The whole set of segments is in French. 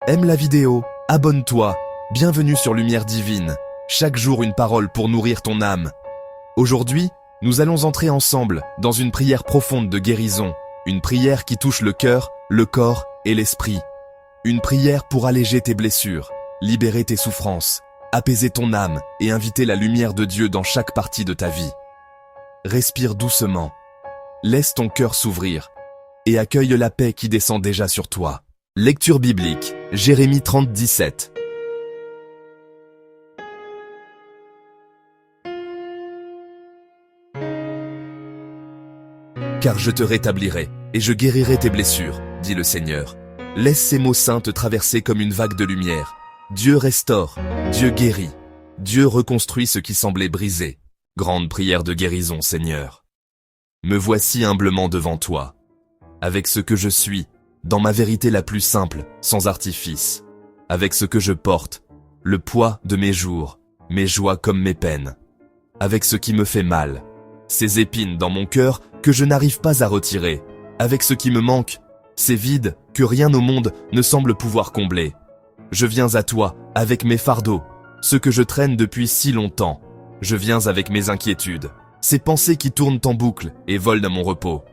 Aime la vidéo, abonne-toi, bienvenue sur Lumière Divine. Chaque jour une parole pour nourrir ton âme. Aujourd'hui, nous allons entrer ensemble dans une prière profonde de guérison, une prière qui touche le cœur, le corps et l'esprit. Une prière pour alléger tes blessures, libérer tes souffrances, apaiser ton âme et inviter la lumière de Dieu dans chaque partie de ta vie. Respire doucement, laisse ton cœur s'ouvrir et accueille la paix qui descend déjà sur toi. Lecture biblique, Jérémie 30, 17. Car je te rétablirai, et je guérirai tes blessures, dit le Seigneur. Laisse ces mots saints te traverser comme une vague de lumière. Dieu restaure, Dieu guérit, Dieu reconstruit ce qui semblait brisé. Grande prière de guérison, Seigneur. Me voici humblement devant toi, avec ce que je suis, dans ma vérité la plus simple, sans artifice, avec ce que je porte, le poids de mes jours, mes joies comme mes peines, avec ce qui me fait mal, ces épines dans mon cœur que je n'arrive pas à retirer, avec ce qui me manque, ces vides que rien au monde ne semble pouvoir combler. Je viens à toi avec mes fardeaux, ceux que je traîne depuis si longtemps. Je viens avec mes inquiétudes, ces pensées qui tournent en boucle et volent à mon repos.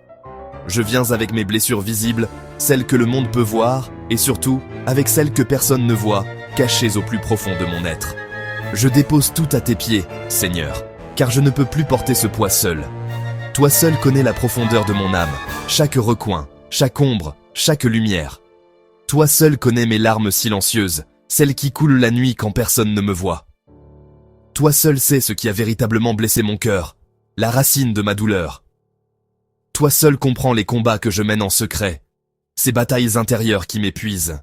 Je viens avec mes blessures visibles, celles que le monde peut voir, et surtout avec celles que personne ne voit, cachées au plus profond de mon être. Je dépose tout à tes pieds, Seigneur, car je ne peux plus porter ce poids seul. Toi seul connais la profondeur de mon âme, chaque recoin, chaque ombre, chaque lumière. Toi seul connais mes larmes silencieuses, celles qui coulent la nuit quand personne ne me voit. Toi seul sais ce qui a véritablement blessé mon cœur, la racine de ma douleur. Toi seul comprends les combats que je mène en secret, ces batailles intérieures qui m'épuisent.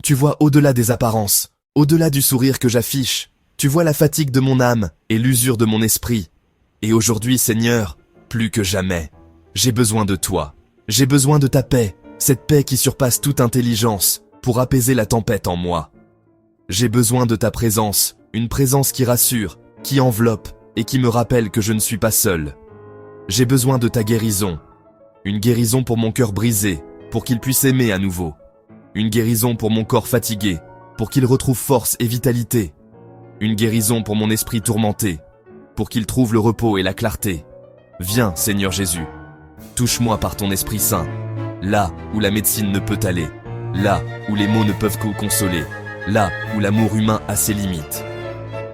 Tu vois au-delà des apparences, au-delà du sourire que j'affiche, tu vois la fatigue de mon âme et l'usure de mon esprit. Et aujourd'hui, Seigneur, plus que jamais, j'ai besoin de toi. J'ai besoin de ta paix, cette paix qui surpasse toute intelligence, pour apaiser la tempête en moi. J'ai besoin de ta présence, une présence qui rassure, qui enveloppe et qui me rappelle que je ne suis pas seul. J'ai besoin de ta guérison, une guérison pour mon cœur brisé, pour qu'il puisse aimer à nouveau. Une guérison pour mon corps fatigué, pour qu'il retrouve force et vitalité. Une guérison pour mon esprit tourmenté, pour qu'il trouve le repos et la clarté. Viens, Seigneur Jésus, touche-moi par ton Esprit Saint, là où la médecine ne peut aller, là où les mots ne peuvent que consoler, là où l'amour humain a ses limites.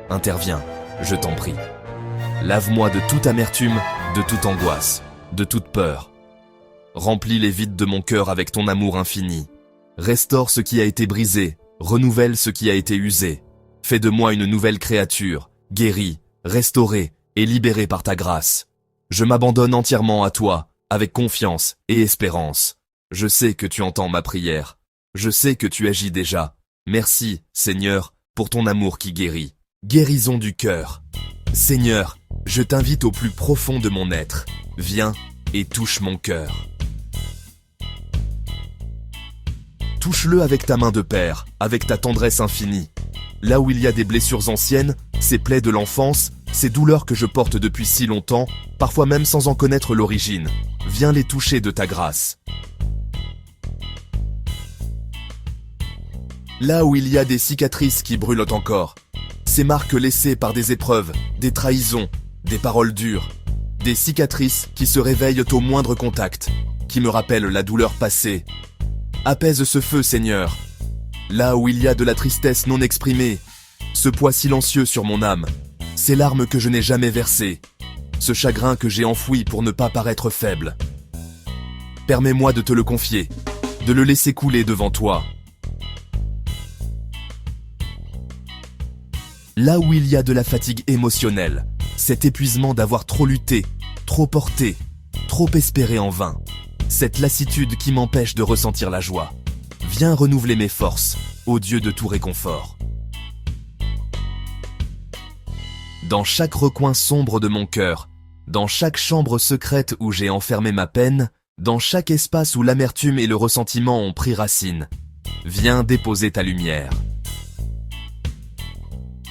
Interviens, je t'en prie. Lave-moi de toute amertume, de toute angoisse, de toute peur. Remplis les vides de mon cœur avec ton amour infini. Restaure ce qui a été brisé, renouvelle ce qui a été usé. Fais de moi une nouvelle créature, guérie, restaurée et libérée par ta grâce. Je m'abandonne entièrement à toi, avec confiance et espérance. Je sais que tu entends ma prière. Je sais que tu agis déjà. Merci, Seigneur, pour ton amour qui guérit. Guérison du cœur. Seigneur, je t'invite au plus profond de mon être. Viens et touche mon cœur. Touche-le avec ta main de père, avec ta tendresse infinie. Là où il y a des blessures anciennes, ces plaies de l'enfance, ces douleurs que je porte depuis si longtemps, parfois même sans en connaître l'origine, viens les toucher de ta grâce. Là où il y a des cicatrices qui brûlent encore, ces marques laissées par des épreuves, des trahisons, des paroles dures, des cicatrices qui se réveillent au moindre contact, qui me rappellent la douleur passée. Apaise ce feu, Seigneur. Là où il y a de la tristesse non exprimée, ce poids silencieux sur mon âme, ces larmes que je n'ai jamais versées, ce chagrin que j'ai enfoui pour ne pas paraître faible. Permets-moi de te le confier, de le laisser couler devant toi. Là où il y a de la fatigue émotionnelle, cet épuisement d'avoir trop lutté, trop porté, trop espéré en vain, cette lassitude qui m'empêche de ressentir la joie, viens renouveler mes forces, ô Dieu de tout réconfort. Dans chaque recoin sombre de mon cœur, dans chaque chambre secrète où j'ai enfermé ma peine, dans chaque espace où l'amertume et le ressentiment ont pris racine, viens déposer ta lumière.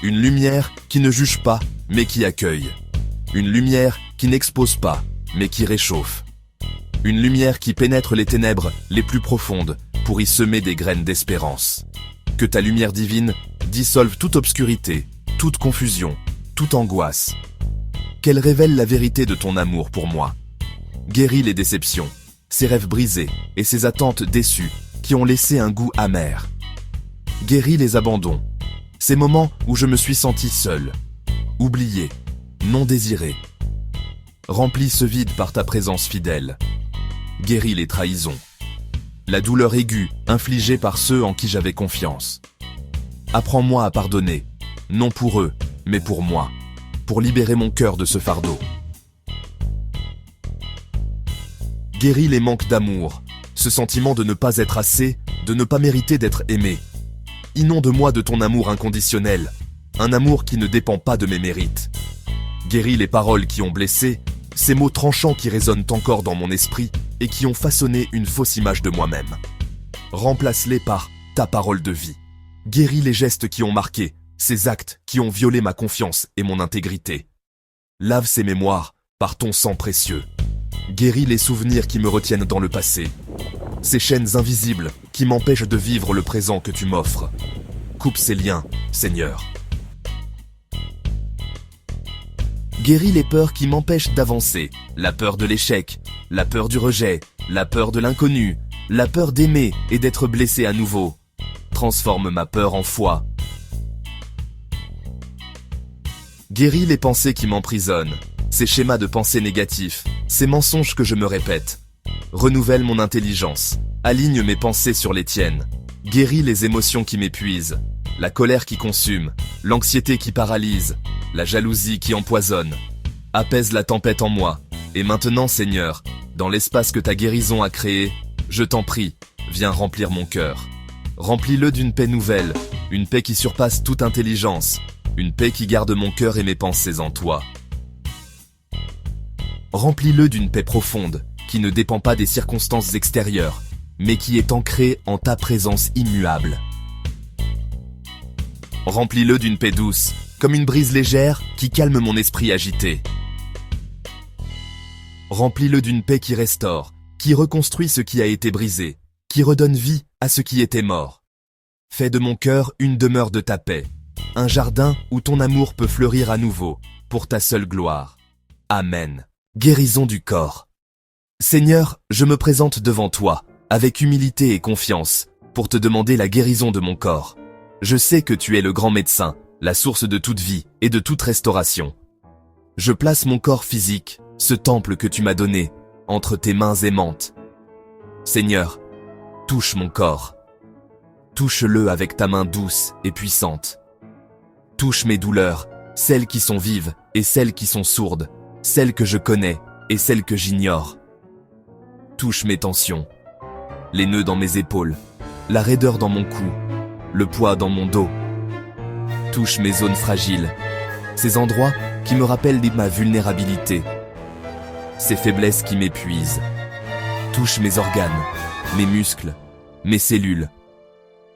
Une lumière qui ne juge pas, mais qui accueille. Une lumière qui n'expose pas, mais qui réchauffe. Une lumière qui pénètre les ténèbres les plus profondes, pour y semer des graines d'espérance. Que ta lumière divine dissolve toute obscurité, toute confusion, toute angoisse. Qu'elle révèle la vérité de ton amour pour moi. Guéris les déceptions, ces rêves brisés et ces attentes déçues qui ont laissé un goût amer. Guéris les abandons, ces moments où je me suis senti seul, oublié, non désiré. Remplis ce vide par ta présence fidèle. Guéris les trahisons, la douleur aiguë infligée par ceux en qui j'avais confiance. Apprends-moi à pardonner, non pour eux, mais pour moi, pour libérer mon cœur de ce fardeau. Guéris les manques d'amour, ce sentiment de ne pas être assez, de ne pas mériter d'être aimé. Inonde-moi de ton amour inconditionnel, un amour qui ne dépend pas de mes mérites. Guéris les paroles qui ont blessé, ces mots tranchants qui résonnent encore dans mon esprit et qui ont façonné une fausse image de moi-même. Remplace-les par ta parole de vie. Guéris les gestes qui ont marqué, ces actes qui ont violé ma confiance et mon intégrité. Lave ces mémoires par ton sang précieux. Guéris les souvenirs qui me retiennent dans le passé. Ces chaînes invisibles qui m'empêchent de vivre le présent que tu m'offres. Coupe ces liens, Seigneur. Guéris les peurs qui m'empêchent d'avancer. La peur de l'échec, la peur du rejet, la peur de l'inconnu, la peur d'aimer et d'être blessé à nouveau. Transforme ma peur en foi. Guéris les pensées qui m'emprisonnent, ces schémas de pensée négatifs, ces mensonges que je me répète. Renouvelle mon intelligence, aligne mes pensées sur les tiennes. Guéris les émotions qui m'épuisent, la colère qui consume, l'anxiété qui paralyse, la jalousie qui empoisonne. Apaise la tempête en moi. Et maintenant, Seigneur, dans l'espace que ta guérison a créé, je t'en prie, viens remplir mon cœur. Remplis-le d'une paix nouvelle, une paix qui surpasse toute intelligence, une paix qui garde mon cœur et mes pensées en toi. Remplis-le d'une paix profonde, qui ne dépend pas des circonstances extérieures, mais qui est ancrée en ta présence immuable. Remplis-le d'une paix douce, comme une brise légère qui calme mon esprit agité. Remplis-le d'une paix qui restaure, qui reconstruit ce qui a été brisé, qui redonne vie à ce qui était mort. Fais de mon cœur une demeure de ta paix, un jardin où ton amour peut fleurir à nouveau, pour ta seule gloire. Amen. Guérison du corps. Seigneur, je me présente devant toi, avec humilité et confiance, pour te demander la guérison de mon corps. Je sais que tu es le grand médecin, la source de toute vie et de toute restauration. Je place mon corps physique, ce temple que tu m'as donné, entre tes mains aimantes. Seigneur, touche mon corps. Touche-le avec ta main douce et puissante. Touche mes douleurs, celles qui sont vives et celles qui sont sourdes, celles que je connais et celles que j'ignore. Touche mes tensions, les nœuds dans mes épaules, la raideur dans mon cou, le poids dans mon dos. Touche mes zones fragiles, ces endroits qui me rappellent ma vulnérabilité, ces faiblesses qui m'épuisent. Touche mes organes, mes muscles, mes cellules.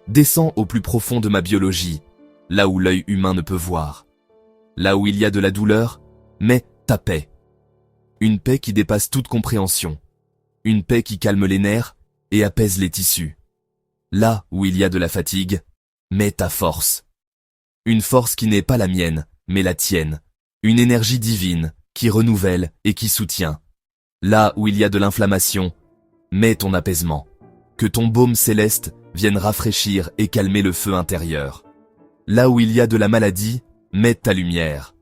Descends au plus profond de ma biologie, là où l'œil humain ne peut voir. Là où il y a de la douleur, mets ta paix. Une paix qui dépasse toute compréhension. Une paix qui calme les nerfs et apaise les tissus. Là où il y a de la fatigue, mets ta force. Une force qui n'est pas la mienne, mais la tienne. Une énergie divine qui renouvelle et qui soutient. Là où il y a de l'inflammation, mets ton apaisement. Que ton baume céleste vienne rafraîchir et calmer le feu intérieur. Là où il y a de la maladie, mets ta lumière.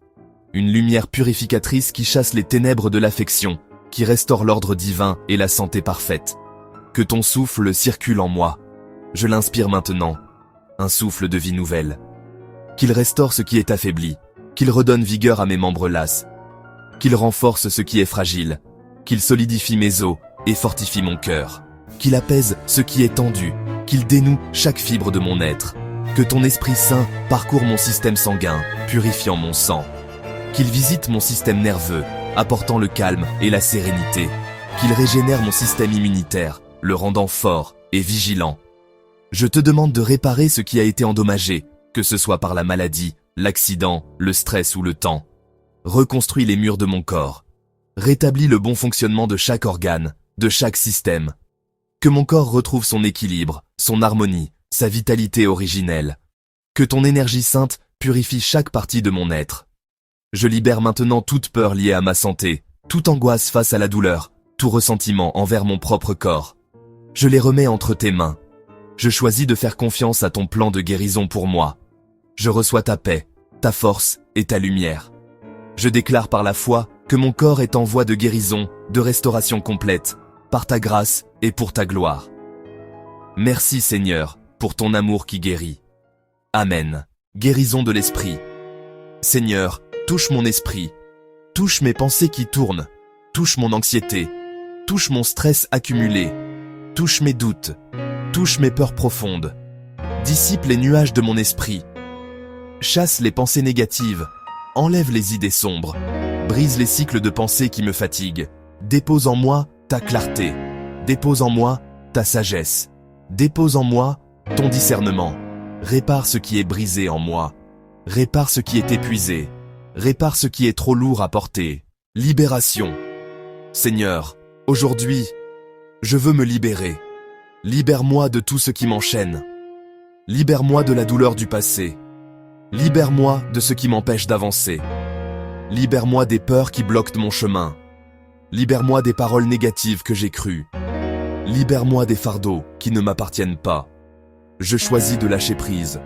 Une lumière purificatrice qui chasse les ténèbres de l'affection, qui restaure l'ordre divin et la santé parfaite. Que ton souffle circule en moi. Je l'inspire maintenant. Un souffle de vie nouvelle. Qu'il restaure ce qui est affaibli. Qu'il redonne vigueur à mes membres lasses. Qu'il renforce ce qui est fragile. Qu'il solidifie mes os et fortifie mon cœur. Qu'il apaise ce qui est tendu. Qu'il dénoue chaque fibre de mon être. Que ton Esprit Saint parcourt mon système sanguin, purifiant mon sang. Qu'il visite mon système nerveux, apportant le calme et la sérénité. Qu'il régénère mon système immunitaire, le rendant fort et vigilant. Je te demande de réparer ce qui a été endommagé, que ce soit par la maladie, l'accident, le stress ou le temps. Reconstruis les murs de mon corps. Rétablis le bon fonctionnement de chaque organe, de chaque système. Que mon corps retrouve son équilibre, son harmonie, sa vitalité originelle. Que ton énergie sainte purifie chaque partie de mon être. Je libère maintenant toute peur liée à ma santé, toute angoisse face à la douleur, tout ressentiment envers mon propre corps. Je les remets entre tes mains. Je choisis de faire confiance à ton plan de guérison pour moi. Je reçois ta paix, ta force et ta lumière. Je déclare par la foi que mon corps est en voie de guérison, de restauration complète, par ta grâce et pour ta gloire. Merci Seigneur, pour ton amour qui guérit. Amen. Guérison de l'esprit. Seigneur, touche mon esprit. Touche mes pensées qui tournent. Touche mon anxiété. Touche mon stress accumulé. Touche mes doutes. Touche mes peurs profondes. Dissipe les nuages de mon esprit. Chasse les pensées négatives. Enlève les idées sombres. Brise les cycles de pensée qui me fatiguent. Dépose en moi ta clarté. Dépose en moi ta sagesse. Dépose en moi ton discernement. Répare ce qui est brisé en moi. Répare ce qui est épuisé. Répare ce qui est trop lourd à porter. Libération. Seigneur, aujourd'hui, je veux me libérer. Libère-moi de tout ce qui m'enchaîne. Libère-moi de la douleur du passé. Libère-moi de ce qui m'empêche d'avancer. Libère-moi des peurs qui bloquent mon chemin. Libère-moi des paroles négatives que j'ai crues. Libère-moi des fardeaux qui ne m'appartiennent pas. Je choisis de lâcher prise.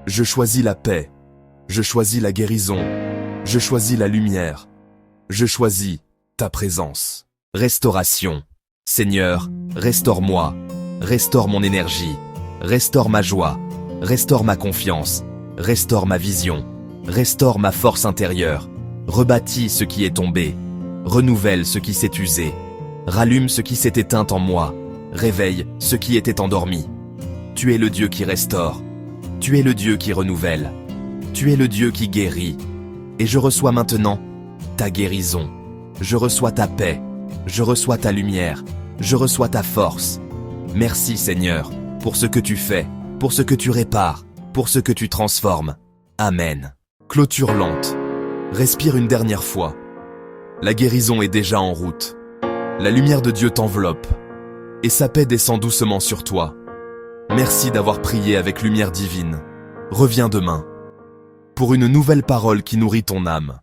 Je choisis la paix. Je choisis la guérison. Je choisis la lumière. Je choisis ta présence. Restauration. Seigneur, restaure-moi. Restaure mon énergie. Restaure ma joie. Restaure ma confiance. Restaure ma vision. Restaure ma force intérieure. Rebâtis ce qui est tombé. Renouvelle ce qui s'est usé. Rallume ce qui s'est éteint en moi. Réveille ce qui était endormi. Tu es le Dieu qui restaure. Tu es le Dieu qui renouvelle. Tu es le Dieu qui guérit. Et je reçois maintenant ta guérison. Je reçois ta paix. Je reçois ta lumière. Je reçois ta force. Merci Seigneur, pour ce que tu fais, pour ce que tu répares, pour ce que tu transformes. Amen. Clôture lente. Respire une dernière fois. La guérison est déjà en route. La lumière de Dieu t'enveloppe. Et sa paix descend doucement sur toi. Merci d'avoir prié avec lumière divine. Reviens demain pour une nouvelle parole qui nourrit ton âme.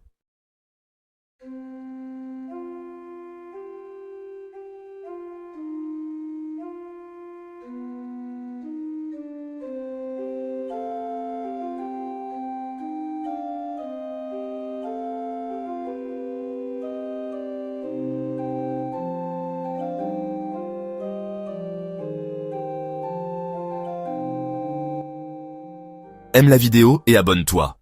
Aime la vidéo et abonne-toi.